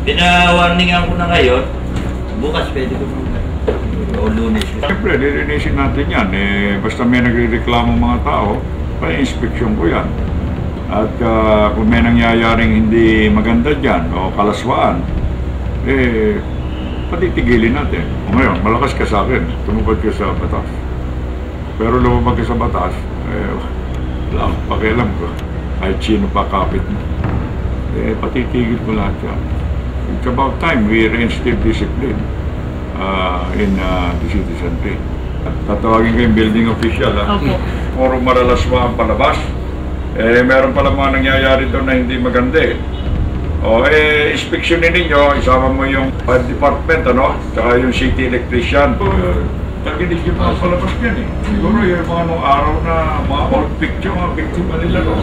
Pina-warningan ko na ngayon, bukas pwede ko muna. O Lunes. Siyempre, lilinisin natin yan. Basta may nagre-reklamo mga tao, pa-inspeksyon ko yan. At kung may nangyayaring hindi maganda dyan o kalaswaan, patitigilin natin. O ngayon, malakas ka sa akin, tumupad ka sa batas. Pero lumabag ka sa batas, wala akong pakialam ko. Kahit sino pa kapit mo. Patitigil ko lahat yan. It's about time we reinstate discipline in the citizenry. Tatawagin ko yung building official, ha? Okay. Puro maralaswa ang palabas. Meron pala mga nangyayari doon na hindi maganda eh. Inspeksyonin ninyo, isama mo yung fire department, ano? Tsaka yung city electrician. Taginig yung mga palabas yan eh. Siguro yung mga nung araw na mga old picture, mga biktima nila, no?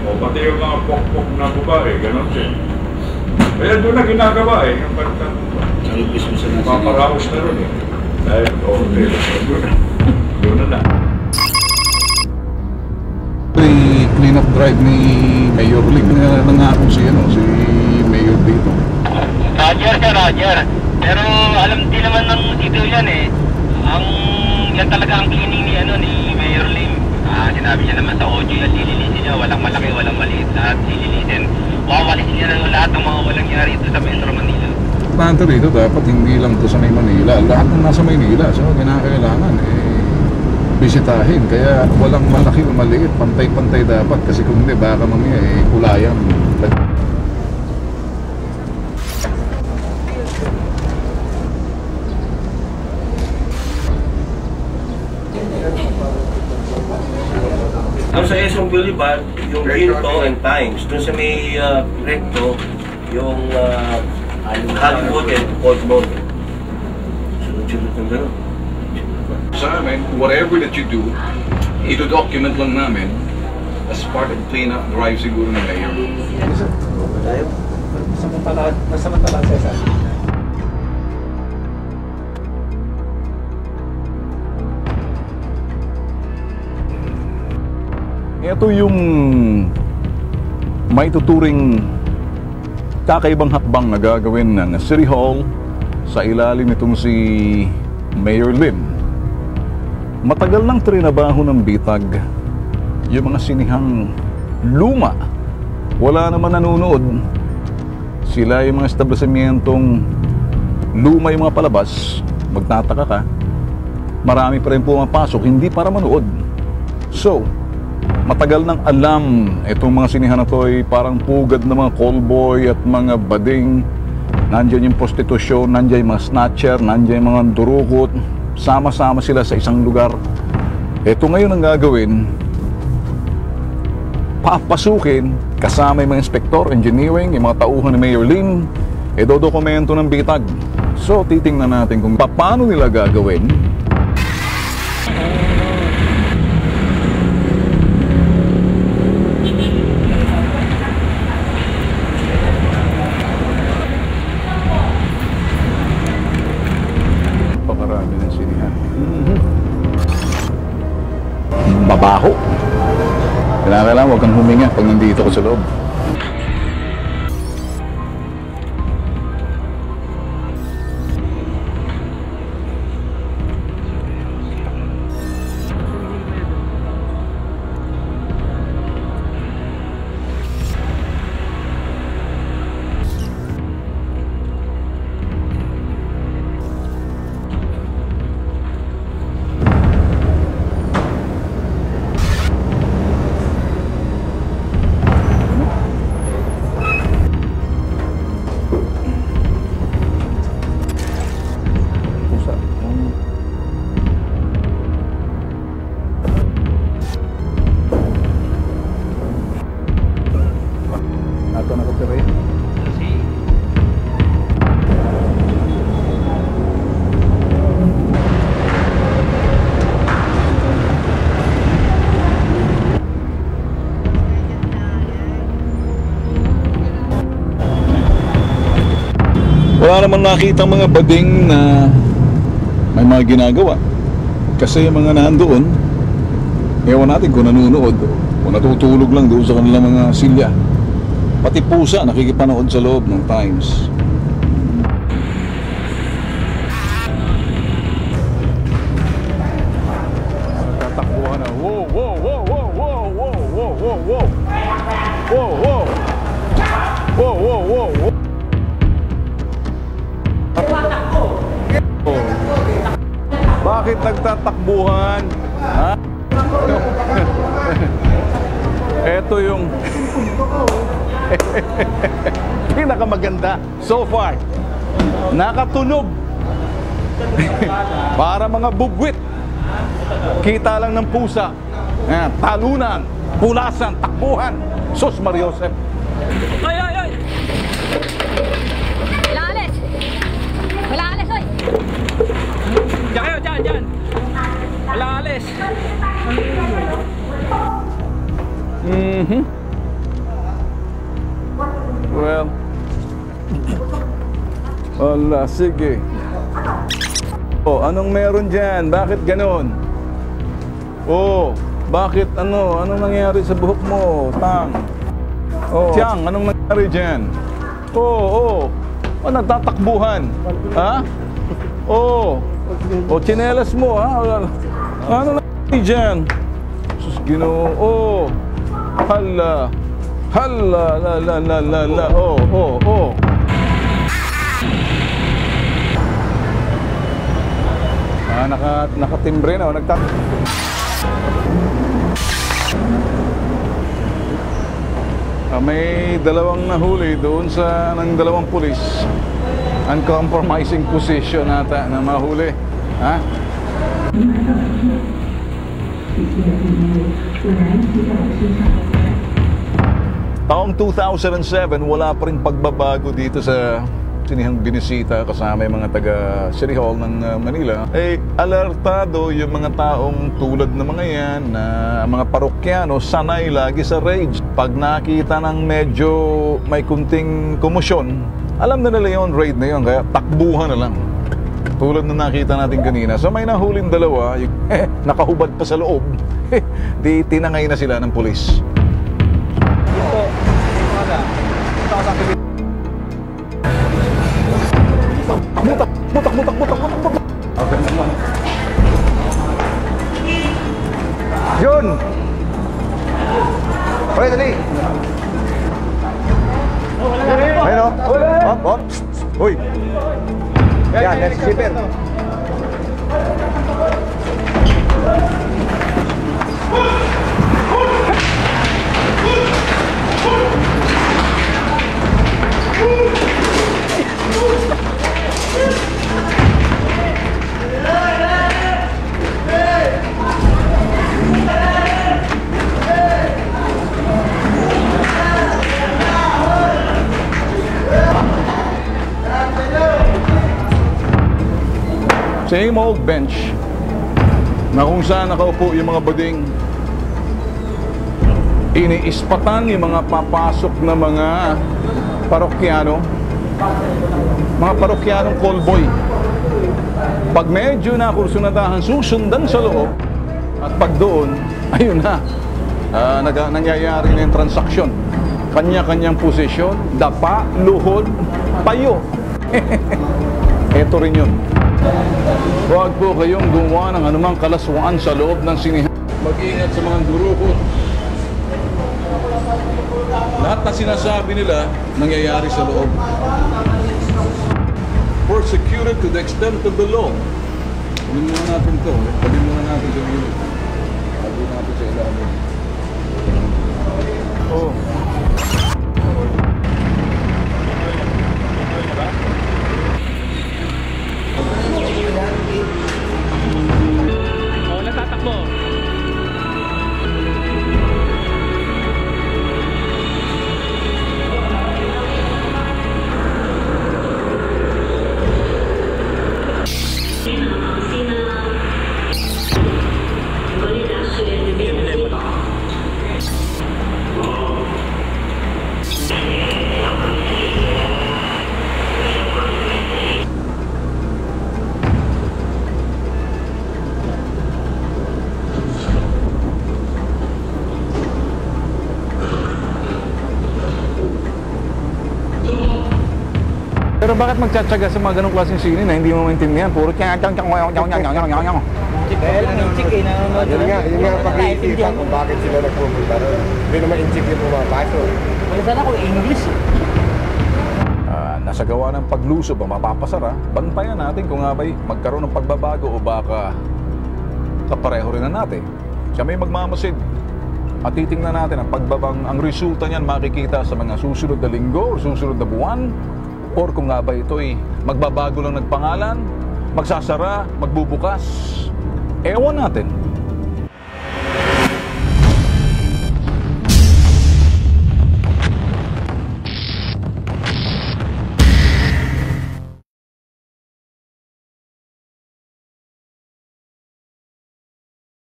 O pati yung mga pok-pok na babae, gano'n din. Kaya doon na ginagawa eh, yung balitan. Paparaos na rin eh. Dahil, okay, doon na lang. Clean up drive ni Mayor Lim. Nangako si Mayor dito. Roger ka, Roger. Pero alam din naman ng dito yan eh. Yan talaga ang cleaning ni Mayor Lim. Sinabi niya naman sa audio yan, lilinisin niya. Walang malaki, walang maliit. Lahat lilinisin. Wawalisin niya na lahat ng mga walang yari dito sa Metro Manila. Tanto rito dapat hindi lang to sa May Manila. Lahat ng nasa Maynila. So kinakailangan bisitahin. Kaya walang malaki o maliit. Pantay-pantay dapat. Kasi kung hindi, baka mamaya kulayan. Doon sa Quezon Boulevard, yung Ginto and Times. Doon sa may recto, yung Hollywood and Old Mall. Sunod-sunod ng gano'n. Sa amin, whatever that you do, ito-document lang namin as part of clean-up drive siguro ng mayor. Nasamantala, Cesar. Ito yung may tuturing kakaibang hakbang na gagawin ng City Hall sa ilalim nitong si Mayor Lim. Matagal nang trinabaho ng bitag yung mga sinihang luma. Wala naman nanonood. Sila yung mga establishmentong luma yung mga palabas. Magtataka ka, marami pa rin pumapasok, hindi para manood. So, matagal nang alam itong mga sinihan na to ay parang pugad ng mga callboy at mga bading. Nandiyan yung prostitusyon, nandiyan yung mga snatcher, nandiyan yung mga durukot. Sama-sama sila sa isang lugar. Ito ngayon ang gagawin, papasukin kasama yung mga inspektor, engineering, yung mga tauhan ni Mayor Lim, dokumento ng bitag. So titingnan natin kung paano nila gagawin. Pakarami ng sinihan. Mabaho. Kailangan huwag kang huminga pag nandito ko sa loob. Wala naman nakita mga bading na may mga ginagawa. Kasi yung mga nandoon, ewan natin kung nanonood o natutulog lang doon sa kanilang mga silya. Pati pusa nakikipanood sa loob ng Times. Tatakbuhan na. Wow, wow, wow, wow, wow, wow, wow, wow, wow. Wow, wow. Wow, wow, wow, wow. Oh. Bakit nagtatakbuhan? Ha? Ito yung pinakamaganda so far. Nakatunog. Para mga bugwit. Kita lang ng pusa. Talunan, pulasan, takbuhan. Sus Mariosep. Ay, ay, ay! Wala alis! Wala alis, oy! Diyan kayo, diyan, diyan! Wala alis! Well, wala, sige. Oh, anong meron dyan? Bakit ganon? Oh, bakit ano? Anong nangyari sa buhok mo, Tang? Oh, Tiang, anong nangyari dyan? Oh, nagtatakbuhan. Ha? Oh, tsinelas mo, ha? Ano nangyari dyan? Sus, Ginoo. Oh, hala, la, oh. Nakatimbre na, may dalawang nahuli doon ng dalawang pulis. Uncompromising position ata na mahuli. Ha? Taong 2007, wala pa rin pagbabago dito sa sinihang binisita kasama yung mga taga City Hall ng Manila. Alertado yung mga taong tulad ng mga yan na mga parokyano, sanay lagi sa rage. Pag nakita ng medyo may kunting komosyon, alam na nila yun, raid na yun, kaya takbuhan na lang. Tulad na nakita natin kanina. So may nahuling dalawa, nakahubad pa sa loob. Di tinangay na sila ng pulis. Butak. Yun! Pare, dali! Ayun o! Hop! Uy! Yan, yan si Zipper. Same old bench na kung saan nakaupo yung mga bading. Iniispatan yung mga papasok na mga parokyano, mga parokyanong callboy. Pag medyo nakursunadahan, susundan sa loob. At pag doon, ayun na, nangyayari na yung transaksyon. Kanya-kanyang posisyon, dapa, luhod, payo. Ito rin yun. Huwag po kayong gumawa ng anumang kalaswaan sa loob ng sinihan. Mag-ingat sa mga durukot. Lahat na sinasabi nila, nangyayari sa loob. Persecuted to the extent of the law. Pagin muna natin ito. Pagin muna natin sa gilid. Pagin natin sa ilalim. Oh. Nagtatakbo. Pero bakit magtsatsaga sa mga ganong klaseng sine na hindi mo maintindihan? Puro Dahil ang inchik eh, nanonood. Yun nga pag-iisipan kung bakit sila nagpupunta ron. Hindi naman inchik yung pumapasok. Wala sana kung English eh. Nasa gawa ng paglusob ang mapapasara, bantayan natin kung nga ba'y magkaroon ng pagbabago o baka kapareho rin na natin. Kami magmamasid at titingnan natin ang resulta niyan makikita sa mga susunod na linggo o susunod na buwan, or kung nga ba ito'y magbabago lang ng pangalan, magsasara, magbubukas. Ewan natin.